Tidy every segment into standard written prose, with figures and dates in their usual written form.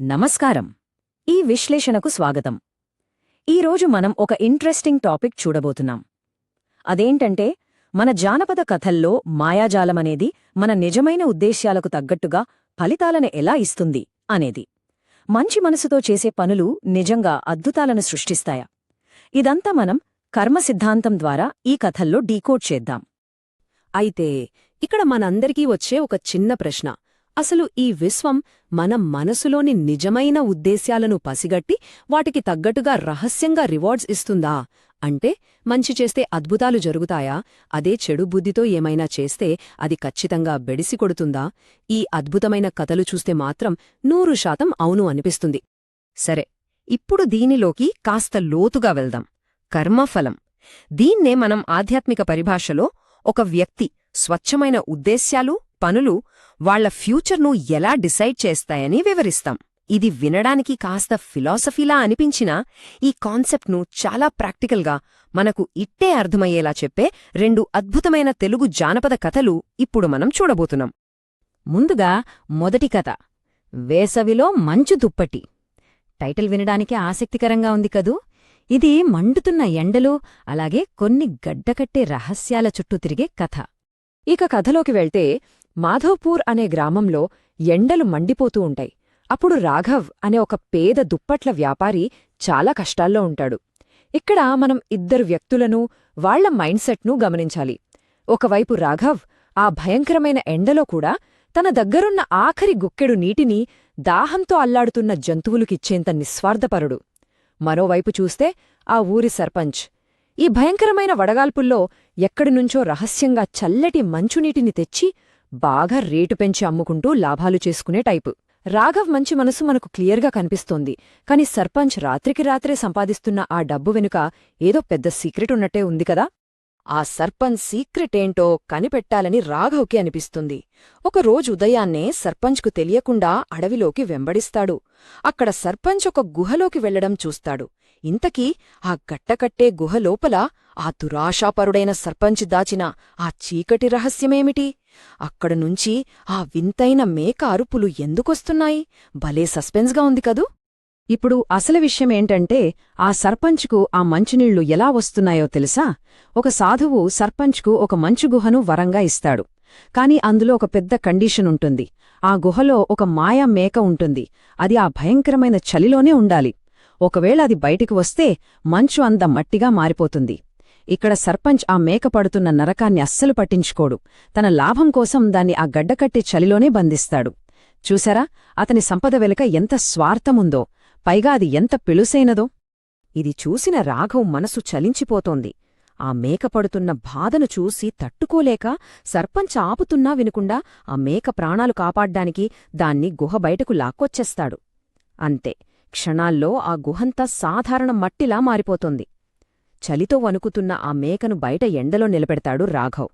నమస్కారం. ఈ విశ్లేషణకు స్వాగతం. ఈరోజు మనం ఒక ఇంట్రెస్టింగ్ టాపిక్ చూడబోతున్నాం. అదేంటంటే, మన జానపద కథల్లో మాయాజాలమనేది మన నిజమైన ఉద్దేశ్యాలకు తగ్గట్టుగా ఫలితాలను ఎలా ఇస్తుంది అనేది. మంచి మనసుతో చేసే పనులు నిజంగా అద్భుతాలను సృష్టిస్తాయా? ఇదంతా మనం కర్మ సిద్ధాంతం ద్వారా ఈ కథల్లో డీకోడ్ చేద్దాం. అయితే ఇక్కడ మనందరికీ వచ్చే ఒక చిన్న ప్రశ్న, అసలు ఈ విశ్వం మన మనసులోని నిజమైన ఉద్దేశ్యాలను పసిగట్టి వాటికి తగ్గట్టుగా రహస్యంగా రివార్డ్స్ ఇస్తుందా? అంటే మంచి చేస్తే అద్భుతాలు జరుగుతాయా? అదే చెడు బుద్ధితో ఏమైనా చేస్తే అది ఖచ్చితంగా బెడిసి కొడుతుందా? ఈ అద్భుతమైన కథలు చూస్తే మాత్రం 100% అవును అనిపిస్తుంది. సరే, ఇప్పుడు దీనిలోకి కాస్త లోతుగా వెళ్దాం. కర్మఫలం. దీన్నే మనం ఆధ్యాత్మిక పరిభాషలో ఒక వ్యక్తి స్వచ్ఛమైన ఉద్దేశ్యాలు, పనులు వాళ్ల ఫ్యూచర్ను ఎలా డిసైడ్ చేస్తాయని వివరిస్తాం. ఇది వినడానికి కాస్త ఫిలాసఫీలా అనిపించినా ఈ కాన్సెప్ట్ను చాలా ప్రాక్టికల్గా మనకు ఇట్టే అర్థమయ్యేలా చెప్పే 2 అద్భుతమైన తెలుగు జానపద కథలు ఇప్పుడు మనం చూడబోతున్నాం. ముందుగా మొదటి కథ, వేసవిలో మంచు దుప్పటి. టైటిల్ వినడానికే ఆసక్తికరంగా ఉంది కదూ. ఇది మండుతున్న ఎండలు, అలాగే కొన్ని గడ్డకట్టే రహస్యాల చుట్టూ తిరిగే కథ. ఇక కథలోకి వెళ్తే, మాధవ్పూర్ అనే గ్రామంలో ఎండలు మండిపోతూ ఉంటాయి. అప్పుడు రాఘవ్ అనే ఒక పేద దుప్పట్ల వ్యాపారి చాలా కష్టాల్లో ఉంటాడు. ఇక్కడ మనం 2 వ్యక్తులను, వాళ్ల మైండ్సెట్ను గమనించాలి. ఒకవైపు రాఘవ్ ఆ భయంకరమైన ఎండలో కూడా తన దగ్గరున్న ఆఖరి గుక్కెడు నీటిని దాహంతో అల్లాడుతున్న జంతువులకిచ్చేంత నిస్వార్థపరుడు. మరోవైపు చూస్తే ఆ ఊరి సర్పంచ్ ఈ భయంకరమైన వడగాల్పుల్లో ఎక్కడినుంచో రహస్యంగా చల్లటి మంచునీటిని తెచ్చి బాగా రేటు పెంచి అమ్ముకుంటూ లాభాలు చేసుకునే టైపు. రాఘవ్ మంచి మనసు మనకు క్లియర్గా కనిపిస్తోంది, కాని సర్పంచ్ రాత్రికి రాత్రే సంపాదిస్తున్న ఆ డబ్బు వెనుక ఏదో పెద్ద సీక్రెట్ ఉన్నట్టే ఉంది కదా. ఆ సర్పంచ్ సీక్రెటేంటో కనిపెట్టాలని రాఘవ్కి అనిపిస్తుంది. ఒకరోజు ఉదయాన్నే సర్పంచ్కు తెలియకుండా అడవిలోకి వెంబడిస్తాడు. అక్కడ సర్పంచ్ ఒక గుహలోకి వెళ్లడం చూస్తాడు. ఇంతకీ ఆ గట్టకట్టే గుహలోపల ఆ దురాశాపరుడైన సర్పంచ్ దాచిన ఆ చీకటి రహస్యమేమిటి? అక్కడనుంచి ఆ వింతైన మేక అరుపులు ఎందుకొస్తున్నాయి? భలే సస్పెన్స్గా ఉంది కదూ. ఇప్పుడు అసలు విషయమేంటంటే, ఆ సర్పంచ్కు ఆ మంచునీళ్లు ఎలా వస్తున్నాయో తెలుసా? ఒక సాధువు సర్పంచ్కు ఒక మంచు గుహను వరంగా ఇస్తాడు. కాని అందులో ఒక పెద్ద కండీషన్ ఉంటుంది. ఆ గుహలో ఒక మాయా మేక ఉంటుంది. అది ఆ భయంకరమైన చలిలోనే ఉండాలి. ఒకవేళ అది బయటికి వస్తే మంచు అంత మట్టిగా మారిపోతుంది. ఇక్కడ సర్పంచ్ ఆ మేక పడుతున్న నరకాన్ని అస్సలు పట్టించుకోడు. తన లాభం కోసం దాన్ని ఆ గడ్డకట్టే చలిలోనే బంధిస్తాడు. చూసారా, అతని సంపద వెనుక ఎంత స్వార్థముందో, పైగా అది ఎంత పెళుసైనదో. ఇది చూసిన రాఘవ్ మనసు చలించిపోతోంది. ఆ మేక పడుతున్న బాధను చూసి తట్టుకోలేక సర్పంచ్ ఆపుతున్నా వినకుండా ఆ మేక ప్రాణాలు కాపాడ్డానికి దాన్ని గుహ బయటకు లాక్కొచ్చేస్తాడు. అంతే, క్షణాల్లో ఆ గుహంతా సాధారణ మట్టిలా మారిపోతోంది. చలితో వణుకుతున్న ఆ మేకను బయట ఎండలో నిలబెడతాడు రాఘవ్.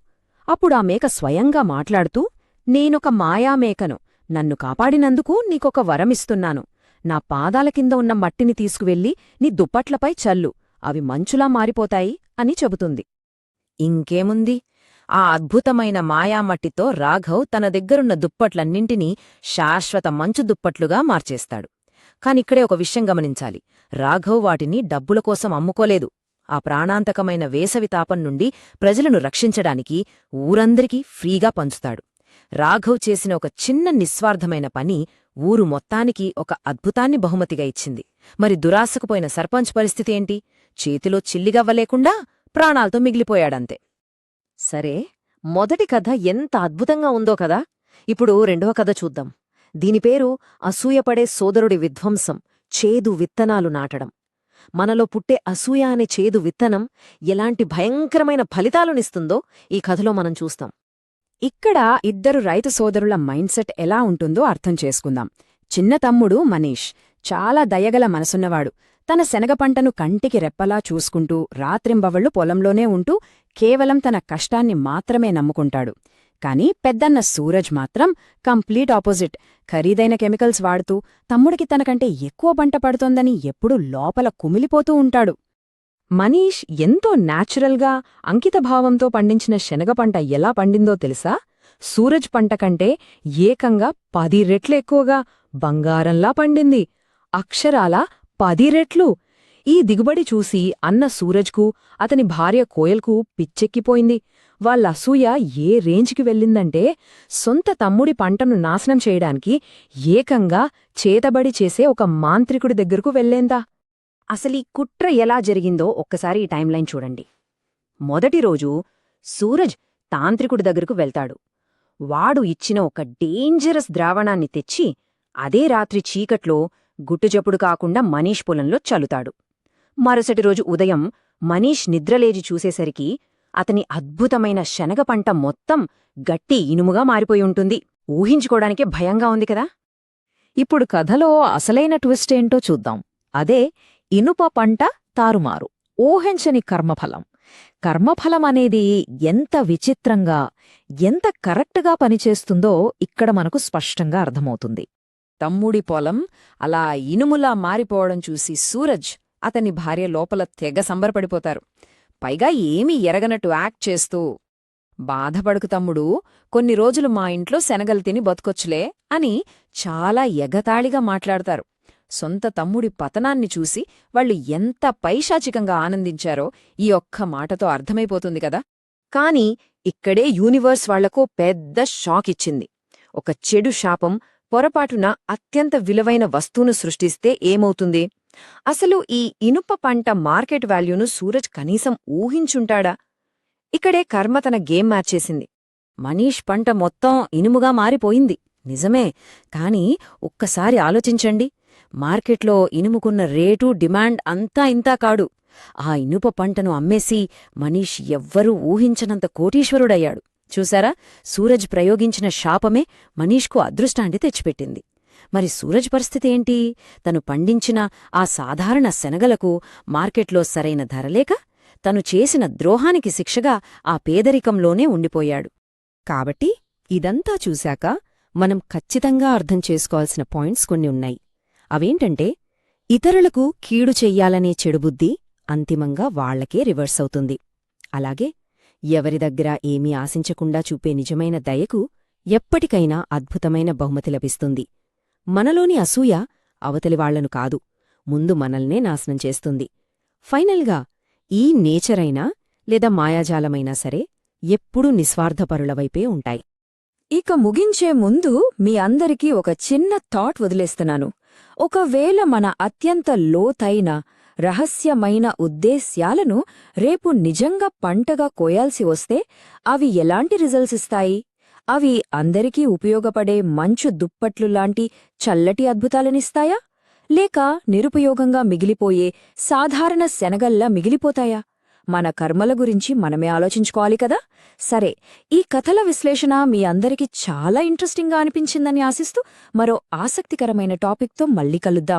అప్పుడా మేక స్వయంగా మాట్లాడుతూ, నేనొక మాయామేకను, నన్ను కాపాడినందుకు నీకొక వరమిస్తున్నాను. నా పాదాల కింద ఉన్న మట్టిని తీసుకువెళ్ళి నీ దుప్పట్లపై చల్లు, అవి మంచులా మారిపోతాయి అని చెబుతుంది. ఇంకేముంది, ఆ అద్భుతమైన మాయామట్టితో రాఘవ్ తన దగ్గరున్న దుప్పట్లన్నింటినీ శాశ్వత మంచు దుప్పట్లుగా మార్చేస్తాడు. కానిక్కడే ఒక విషయం గమనించాలి. రాఘవ్ వాటిని డబ్బుల కోసం అమ్ముకోలేదు. ఆ ప్రాణాంతకమైన వేసవి తాపం నుండి ప్రజలను రక్షించడానికి ఊరందరికీ ఫ్రీగా పంచుతాడు. రాఘవ్ చేసిన ఒక చిన్న నిస్వార్థమైన పని ఊరు మొత్తానికి ఒక అద్భుతాన్ని బహుమతిగా ఇచ్చింది. మరి దురాశకుపోయిన సర్పంచ్ పరిస్థితి ఏంటి? చేతిలో చిల్లిగవ్వలేకుండా ప్రాణాలతో మిగిలిపోయాడంతే. సరే, మొదటి కథ ఎంత అద్భుతంగా ఉందో కదా. ఇప్పుడు రెండవ కథ చూద్దాం. దీని పేరు అసూయపడే సోదరుడి విధ్వంసం, చేదు విత్తనాలు నాటడం. మనలో పుట్టే అసూయ అనే చేదు విత్తనం ఎలాంటి భయంకరమైన ఫలితాలునిస్తుందో ఈ కథలో మనం చూస్తాం. ఇక్కడ 2 రైతు సోదరుల మైండ్సెట్ ఎలా ఉంటుందో అర్థం చేసుకుందాం. చిన్న తమ్ముడు మనీష్ చాలా దయగల మనసున్నవాడు. తన శనగ పంటను కంటికి రెప్పలా చూసుకుంటూ రాత్రింబవళ్లు పొలంలోనే ఉంటూ కేవలం తన కష్టాన్ని మాత్రమే నమ్ముకుంటాడు. కాని పెద్దన్న సూరజ్ మాత్రం కంప్లీట్ ఆపోజిట్. ఖరీదైన కెమికల్స్ వాడుతూ తమ్ముడికి తనకంటే ఎక్కువ పంట పడుతోందని ఎప్పుడూ లోపల కుమిలిపోతూ ఉంటాడు. మనీష్ ఎంతో న్యాచురల్గా అంకితభావంతో పండించిన శనగ పంట ఎలా పండిందో తెలుసా? సూరజ్ పంట కంటే ఏకంగా 10 రెట్లు ఎక్కువగా బంగారంలా పండింది. అక్షరాల 10 రెట్లు. ఈ దిగుబడి చూసి అన్న సూరజ్కు, అతని భార్య కోయల్కు పిచ్చెక్కిపోయింది. వాళ్ళ అసూయ ఏ రేంజ్కి వెళ్ళిందంటే, సొంత తమ్ముడి పంటను నాశనం చేయడానికి ఏకంగా చేతబడి చేసే ఒక మాంత్రికుడి దగ్గరకు వెళ్లేందా. అసలీ కుట్ర ఎలా జరిగిందో ఒక్కసారి ఈ టైంలైన్ చూడండి. మొదటి రోజు సూరజ్ తాంత్రికుడి దగ్గరకు వెళ్తాడు. వాడు ఇచ్చిన ఒక డేంజరస్ ద్రావణాన్ని తెచ్చి అదే రాత్రి చీకట్లో గుట్టుచప్పుడు కాకుండా మనీష్ పొలంలో చల్లుతాడు. మరుసటి రోజు ఉదయం మనీష్ నిద్రలేచి చూసేసరికి అతని అద్భుతమైన శనగ పంట మొత్తం గట్టి ఇనుముగా మారిపోయి ఉంటుంది. ఊహించుకోవడానికే భయంగా ఉంది కదా. ఇప్పుడు కథలో అసలైన ట్విస్ట్ ఏంటో చూద్దాం. అదే ఇనుప పంట తారుమారు, ఊహించని కర్మఫలం. కర్మఫలం అనేది ఎంత విచిత్రంగా, ఎంత కరెక్ట్గా పనిచేస్తుందో ఇక్కడ మనకు స్పష్టంగా అర్థమవుతుంది. తమ్ముడి పొలం అలా ఇనుములా మారిపోవడం చూసి సూరజ్, అతని భార్య లోపల తెగ సంబరపడిపోతారు. పైగా ఏమీ ఎరగనట్టు యాక్ట్ చేస్తూ, బాధపడుకు తమ్ముడు, కొన్ని రోజులు మా ఇంట్లో శనగలు తిని బతుకొచ్చులే అని చాలా ఎగతాళిగా మాట్లాడతారు. సొంత తమ్ముడి పతనాన్ని చూసి వాళ్ళు ఎంత పైశాచికంగా ఆనందించారో ఈ ఒక్క మాటతో అర్థమైపోతుంది కదా. కాని ఇక్కడే యూనివర్స్ వాళ్లకో పెద్ద షాక్ ఇచ్చింది. ఒక చెడు శాపం పొరపాటున అత్యంత విలువైన వస్తువును సృష్టిస్తే ఏమవుతుంది? అసలు ఈ ఇనుప పంట మార్కెట్ వాల్యూను సూరజ్ కనీసం ఊహించుంటాడా? ఇక్కడే కర్మ తన గేమ్ మార్చేసింది. మనీష్ పంట మొత్తం ఇనుముగా మారిపోయింది నిజమే, కాని ఒక్కసారి ఆలోచించండి. మార్కెట్లో ఇనుముకున్న రేటు, డిమాండ్ అంతా ఇంతా కాడు. ఆ ఇనుప పంటను అమ్మేసి మనీష్ ఎవ్వరూ ఊహించనంత కోటీశ్వరుడయ్యాడు. చూసారా, సూరజ్ ప్రయోగించిన శాపమే మనీష్కు అదృష్టాన్ని తెచ్చిపెట్టింది. మరి సూరజ్ పరిస్థితి ఏంటి? తను పండించిన ఆ సాధారణ శనగలకు మార్కెట్లో సరైన ధరలేక తను చేసిన ద్రోహానికి శిక్షగా ఆ పేదరికంలోనే ఉండిపోయాడు. కాబట్టి ఇదంతా చూశాక మనం ఖచ్చితంగా అర్థం చేసుకోవాల్సిన పాయింట్స్ కొన్ని ఉన్నాయి. అవేంటంటే, ఇతరులకు కీడు చెయ్యాలనే చెడుబుద్ధి అంతిమంగా వాళ్లకే రివర్స్ అవుతుంది. అలాగే ఎవరి దగ్గర ఏమీ ఆశించకుండా చూపే నిజమైన దయకు ఎప్పటికైనా అద్భుతమైన బహుమతి లభిస్తుంది. మనలోని అసూయ అవతలివాళ్లను కాదు, ముందు మనల్నే నాశనం చేస్తుంది. ఫైనల్గా ఈ నేచరైనా లేదా మాయాజాలమైనా సరే ఎప్పుడూ నిస్వార్థపరులవైపే ఉంటాయి. ఇక ముగించే ముందు మీ అందరికీ ఒక చిన్న థాట్ వదిలేస్తున్నాను. ఒకవేళ మన అత్యంత లోతైన రహస్యమైన ఉద్దేశ్యాలను రేపు నిజంగా పంటగా కోయాల్సి వస్తే అవి ఎలాంటి రిజల్ట్స్ ఇస్తాయి? అవి అందరికీ ఉపయోగపడే మంచు దుప్పట్లులాంటి చల్లటి అద్భుతాలనిస్తాయా? లేక నిరుపయోగంగా మిగిలిపోయే సాధారణ శనగల్లా మిగిలిపోతాయా? మన కర్మల గురించి మనమే ఆలోచించుకోవాలి కదా. సరే, ఈ కథల విశ్లేషణ మీ అందరికీ చాలా ఇంట్రెస్టింగ్గా అనిపించిందని ఆశిస్తూ మరో ఆసక్తికరమైన టాపిక్తో మళ్ళీ కలుద్దాం.